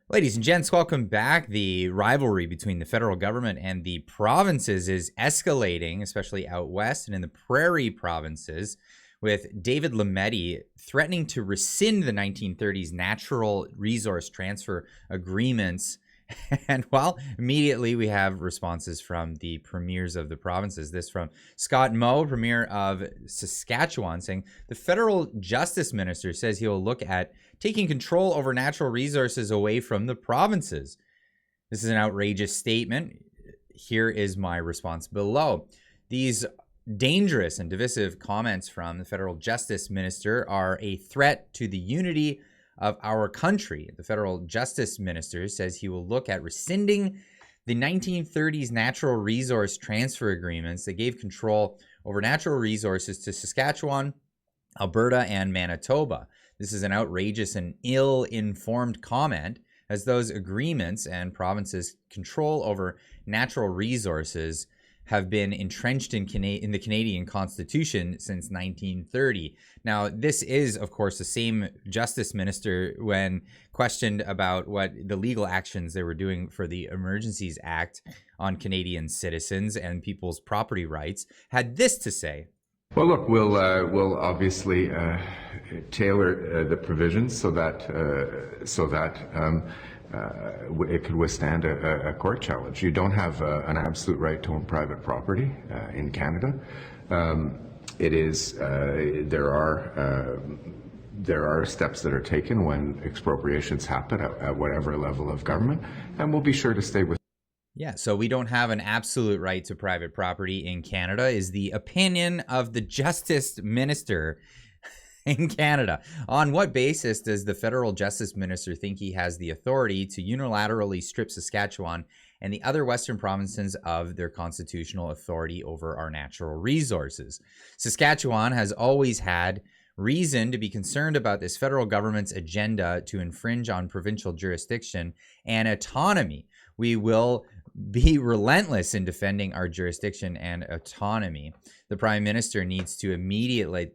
Ladies and gents, welcome back. The rivalry between the federal government and the provinces is escalating, especially out west and in the prairie provinces, with David Lametti threatening to rescind the 1930s natural resource transfer agreements. And immediately we have responses from the premiers of the provinces. This from Scott Moe, premier of Saskatchewan, saying the federal justice minister says he will look at taking control over natural resources away from the provinces. This is an outrageous statement. Here is my response below. These dangerous and divisive comments from the federal justice minister are a threat to the unity of our country. The federal justice minister says he will look at rescinding the 1930s natural resource transfer agreements that gave control over natural resources to Saskatchewan, Alberta, and Manitoba. This is an outrageous and ill-informed comment, as those agreements and provinces' control over natural resources have been entrenched in the Canadian Constitution since 1930. Now, this is, of course, the same justice minister when questioned about what the legal actions they were doing for the Emergencies Act on Canadian citizens and people's property rights, had this to say. Well, look, we'll obviously tailor the provisions so that it could withstand a court challenge. You don't have an absolute right to own private property in Canada. There are steps that are taken when expropriations happen at whatever level of government, and we'll be sure to stay with. Yeah, so we don't have an absolute right to private property in Canada, is the opinion of the Justice Minister in Canada. On what basis does the federal Justice Minister think he has the authority to unilaterally strip Saskatchewan and the other Western provinces of their constitutional authority over our natural resources? Saskatchewan has always had reason to be concerned about this federal government's agenda to infringe on provincial jurisdiction and autonomy. We will be relentless in defending our jurisdiction and autonomy. The Prime Minister needs to immediately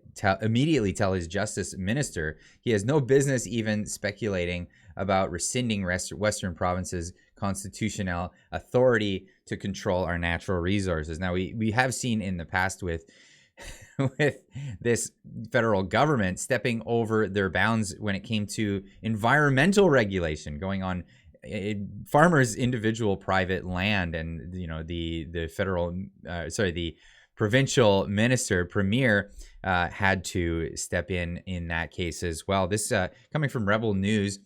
tell his Justice Minister he has no business even speculating about rescinding Western provinces' constitutional authority to control our natural resources. Now, we have seen in the past with this federal government stepping over their bounds when it came to environmental regulation, going on farmers' individual private land, and the provincial minister premier had to step in that case as well. This coming from Rebel News.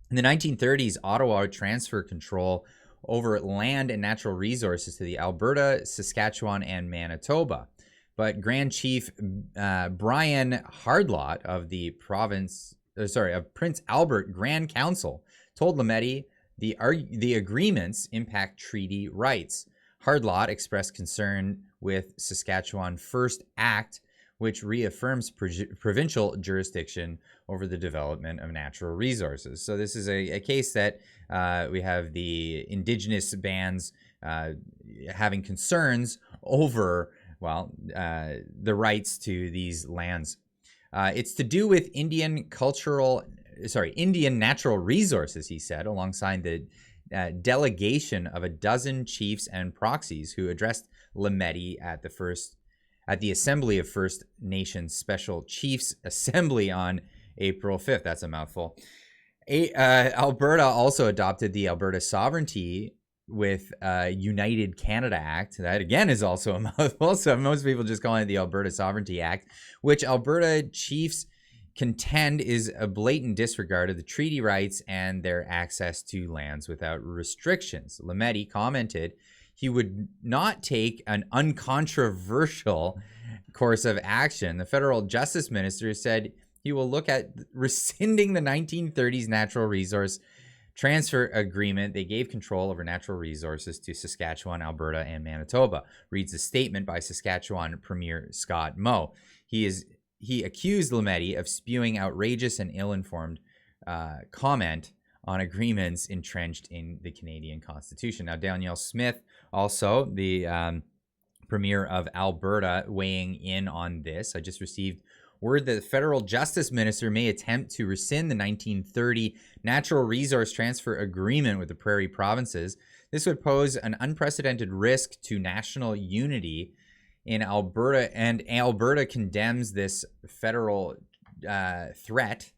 In the 1930s, Ottawa transferred control over land and natural resources to the Alberta, Saskatchewan, and Manitoba. But Grand Chief Brian Hardlot of the of Prince Albert Grand Council told Lametti the agreements impact treaty rights. Hardlot expressed concern with Saskatchewan First Act, which reaffirms provincial jurisdiction over the development of natural resources. So this is a case that we have the Indigenous bands having concerns over, the rights to these lands. It's to do with Indian natural resources, he said, alongside the delegation of a dozen chiefs and proxies who addressed Lametti at the Assembly of First Nations Special Chiefs Assembly on April 5th. That's a mouthful. Alberta also adopted the Alberta Sovereignty with United Canada Act. That, again, is also a mouthful. So most people just call it the Alberta Sovereignty Act, which Alberta chiefs contend is a blatant disregard of the treaty rights and their access to lands without restrictions. Lametti commented he would not take an uncontroversial course of action. The federal justice minister said he will look at rescinding the 1930s natural resource transfer agreement. They gave control over natural resources to Saskatchewan, Alberta, and Manitoba, reads a statement by Saskatchewan Premier Scott Moe. He accused Lametti of spewing outrageous and ill-informed comment on agreements entrenched in the Canadian Constitution. Now, Danielle Smith, also the Premier of Alberta, weighing in on this. I just received word that the federal justice minister may attempt to rescind the 1930 natural resource transfer agreement with the Prairie provinces. This would pose an unprecedented risk to national unity in Alberta, and Alberta condemns this federal threat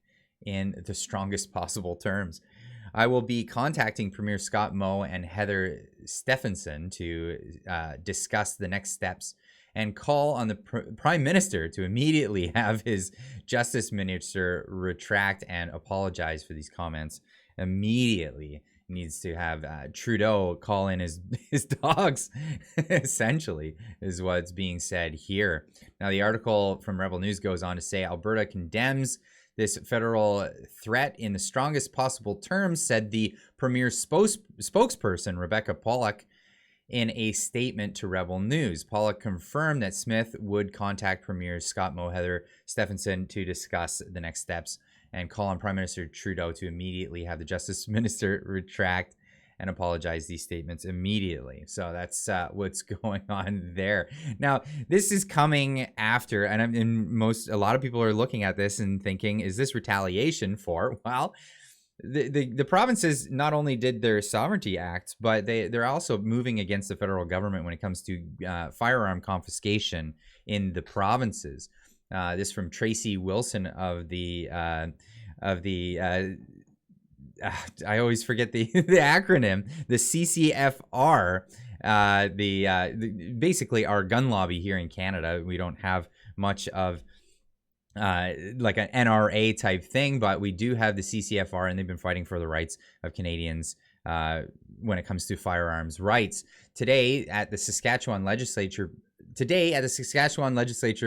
in the strongest possible terms. I will be contacting Premier Scott Moe and Heather Stephenson to discuss the next steps and call on the Prime Minister to immediately have his Justice Minister retract and apologize for these comments immediately. He needs to have Trudeau call in his dogs, essentially, is what's being said here. Now, the article from Rebel News goes on to say Alberta condemns this federal threat in the strongest possible terms, said the Premier's spokesperson, Rebecca Pollock, in a statement to Rebel News. Pollock confirmed that Smith would contact Premiers Scott Moe, Heather Stephenson to discuss the next steps and call on Prime Minister Trudeau to immediately have the Justice Minister retract and apologize these statements immediately. So that's what's going on there. Now, this is coming after, and a lot of people are looking at this and thinking, is this retaliation for? Well, the provinces not only did their sovereignty act, but they're also moving against the federal government when it comes to firearm confiscation in the provinces. This from Tracey Wilson of the I always forget the acronym, the CCFR, basically our gun lobby here in Canada. We don't have much of like an NRA type thing, but we do have the CCFR, and they've been fighting for the rights of Canadians when it comes to firearms rights. Today at the Saskatchewan legislature,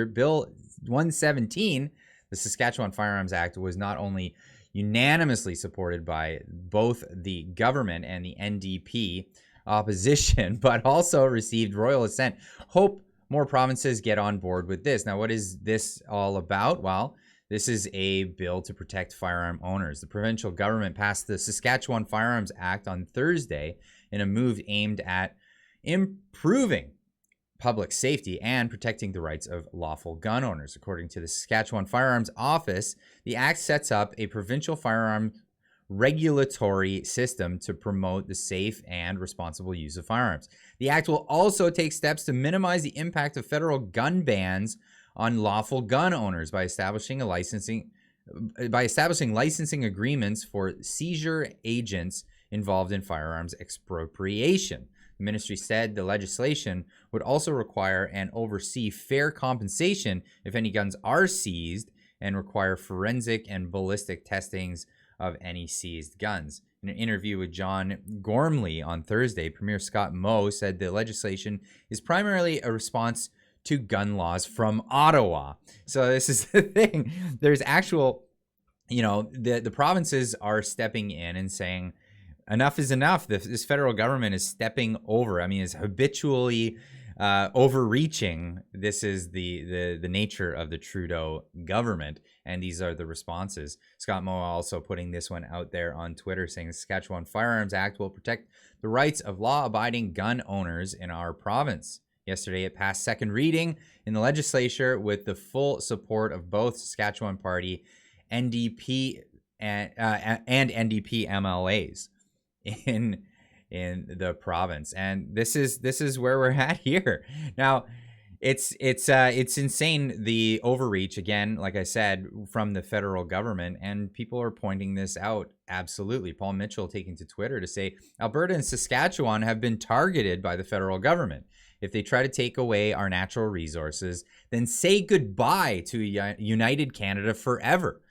Bill 117, the Saskatchewan Firearms Act, was not only unanimously supported by both the government and the NDP opposition, but also received royal assent. Hope more provinces get on board with this. Now, what is this all about? Well, this is a bill to protect firearm owners. The provincial government passed the Saskatchewan Firearms Act on Thursday in a move aimed at improving public safety and protecting the rights of lawful gun owners. According to the Saskatchewan Firearms Office, the act sets up a provincial firearm regulatory system to promote the safe and responsible use of firearms. The act will also take steps to minimize the impact of federal gun bans on lawful gun owners by establishing licensing agreements for seizure agents involved in firearms expropriation. The ministry said the legislation would also require and oversee fair compensation if any guns are seized and require forensic and ballistic testings of any seized guns. In an interview with John Gormley on Thursday, Premier Scott Moe said the legislation is primarily a response to gun laws from Ottawa. So this is the thing. There's actual, the provinces are stepping in and saying, enough is enough. This federal government is stepping over. I mean, is habitually overreaching. This is the nature of the Trudeau government, and these are the responses. Scott Moe also putting this one out there on Twitter, saying the Saskatchewan Firearms Act will protect the rights of law-abiding gun owners in our province. Yesterday, it passed second reading in the legislature with the full support of both Saskatchewan Party, NDP, and NDP MLAs in the province. And this is where we're at here. Now, it's insane, the overreach, again, like I said, from the federal government, and people are pointing this out. Absolutely. Paul Mitchell taking to Twitter to say Alberta and Saskatchewan have been targeted by the federal government. If they try to take away our natural resources, then say goodbye to United Canada forever.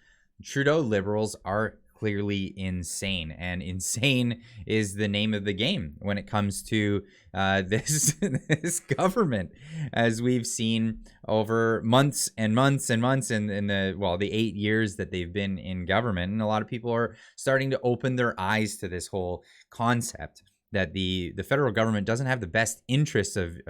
Trudeau Liberals are clearly insane, and insane is the name of the game when it comes to this government, as we've seen over months and months and months in the 8 years that they've been in government. And a lot of people are starting to open their eyes to this whole concept that the federal government doesn't have the best interests of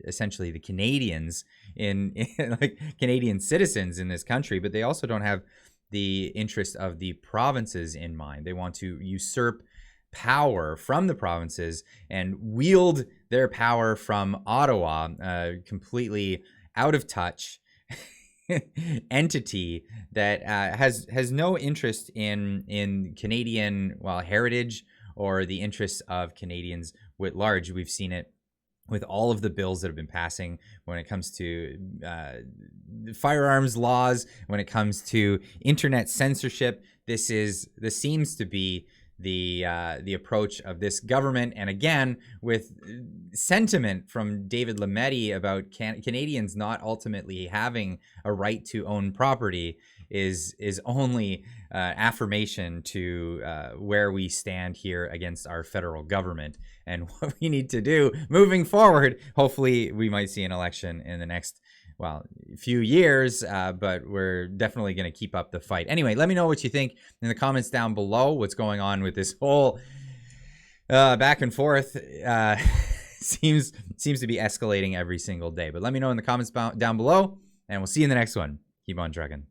essentially the Canadians in like Canadian citizens in this country, but they also don't have the interest of the provinces in mind. They want to usurp power from the provinces and wield their power from Ottawa, completely out of touch entity that has no interest in Canadian heritage or the interests of Canadians writ large. We've seen it with all of the bills that have been passing when it comes to firearms laws, when it comes to internet censorship. This seems to be the approach of this government, and again, with sentiment from David Lametti about Canadians not ultimately having a right to own property is only affirmation to where we stand here against our federal government and what we need to do moving forward. Hopefully, we might see an election in the next few years, but we're definitely going to keep up the fight. Anyway, let me know what you think in the comments down below. What's going on with this whole back and forth? Seems to be escalating every single day. But let me know in the comments down below, and we'll see you in the next one. Keep on trucking.